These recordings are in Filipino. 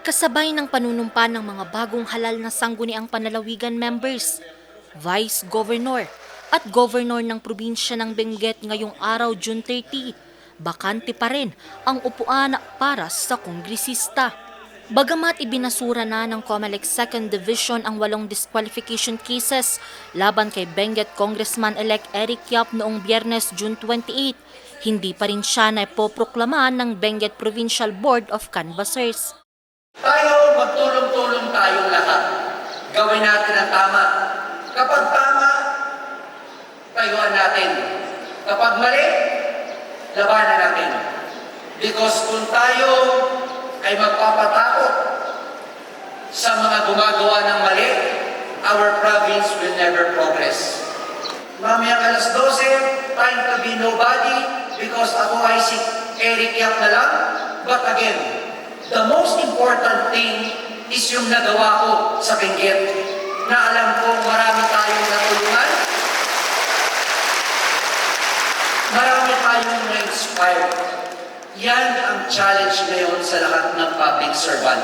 Kasabay ng panunumpa ng mga bagong halal na sangguniang panlalawigan members, Vice Governor at Governor ng probinsya ng Benguet ngayong araw June 30, bakante pa rin ang upuan para sa kongresista. Bagamat ibinasura na ng COMELEC 2nd Division ang 8 disqualification cases laban kay Benguet Congressman-elect Eric Yap noong Biyernes June 28, hindi pa rin siya naipoproklama ng Benguet Provincial Board of Canvassers. Tayo, magtulong-tulong tayong lahat. Gawin natin ang tama. Kapag tama, tayuan natin. Kapag mali, labanan natin. Because kung tayo ay magpapatakot sa mga gumagawa ng mali, our province will never progress. Mamayang alas 12, time to be nobody because ako ay si Eric Yap na lang. But again, the most important thing is yung nagawa ko sa Benguet, na alam ko marami tayong natulungan, marami tayong na-inspire. Yan ang challenge ngayon sa lahat ng public servant.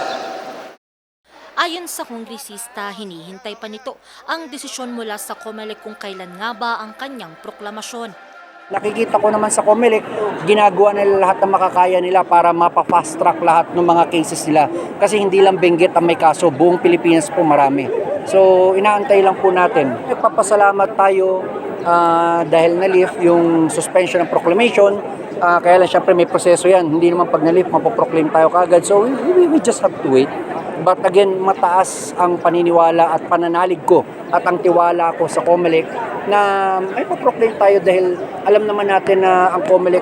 Ayon sa kongresista, hinihintay pa nito ang desisyon mula sa COMELEC kung kailan nga ba ang kanyang proklamasyon. Nakikita ko naman sa COMELEC, ginagawa nila lahat ng makakaya nila para mapa-fast track lahat ng mga cases nila. Kasi hindi lang Benguet ang may kaso, buong Pilipinas po marami. So inaantay lang po natin. Nagpapasalamat tayo dahil na-lift yung suspension ng proclamation. Kaya lang syempre may proseso yan. Hindi naman pag na-lift, mapoproclaim tayo kaagad. So we just have to wait. But again, mataas ang paniniwala at pananalig ko at ang tiwala ko sa COMELEC na may paproclaim tayo dahil alam naman natin na ang COMELEC,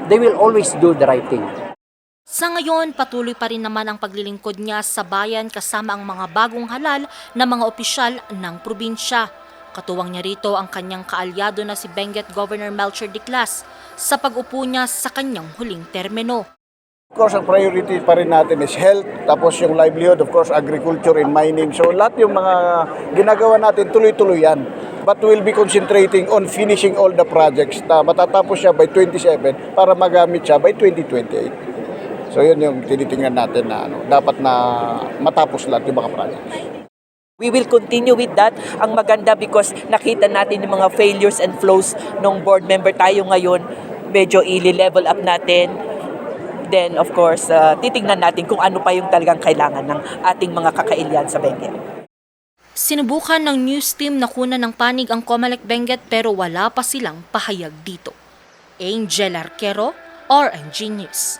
they will always do the right thing. Sa ngayon, patuloy pa rin naman ang paglilingkod niya sa bayan kasama ang mga bagong halal na mga opisyal ng probinsya. Katuwang niya rito ang kanyang kaalyado na si Benguet Governor Melchor Diclas sa pag-upo niya sa kanyang huling termino. Of course, ang priority pa rin natin is health, tapos yung livelihood, of course, agriculture and mining. So lahat yung mga ginagawa natin, tuloy-tuloy yan. But we'll be concentrating on finishing all the projects na matatapos siya by 27 para magamit siya by 2028. So yun yung tinitingnan natin na dapat na matapos lahat yung mga projects. We will continue with that. Ang maganda because nakita natin yung mga failures and flaws ng board member tayo ngayon. Medyo i-level up natin. Then of course, titingnan natin kung ano pa yung talagang kailangan ng ating mga kakailian sa Benguet. Sinubukan ng news team na kunan ng panig ang COMELEC Benguet pero wala pa silang pahayag dito. Angel Arquero, RNG News.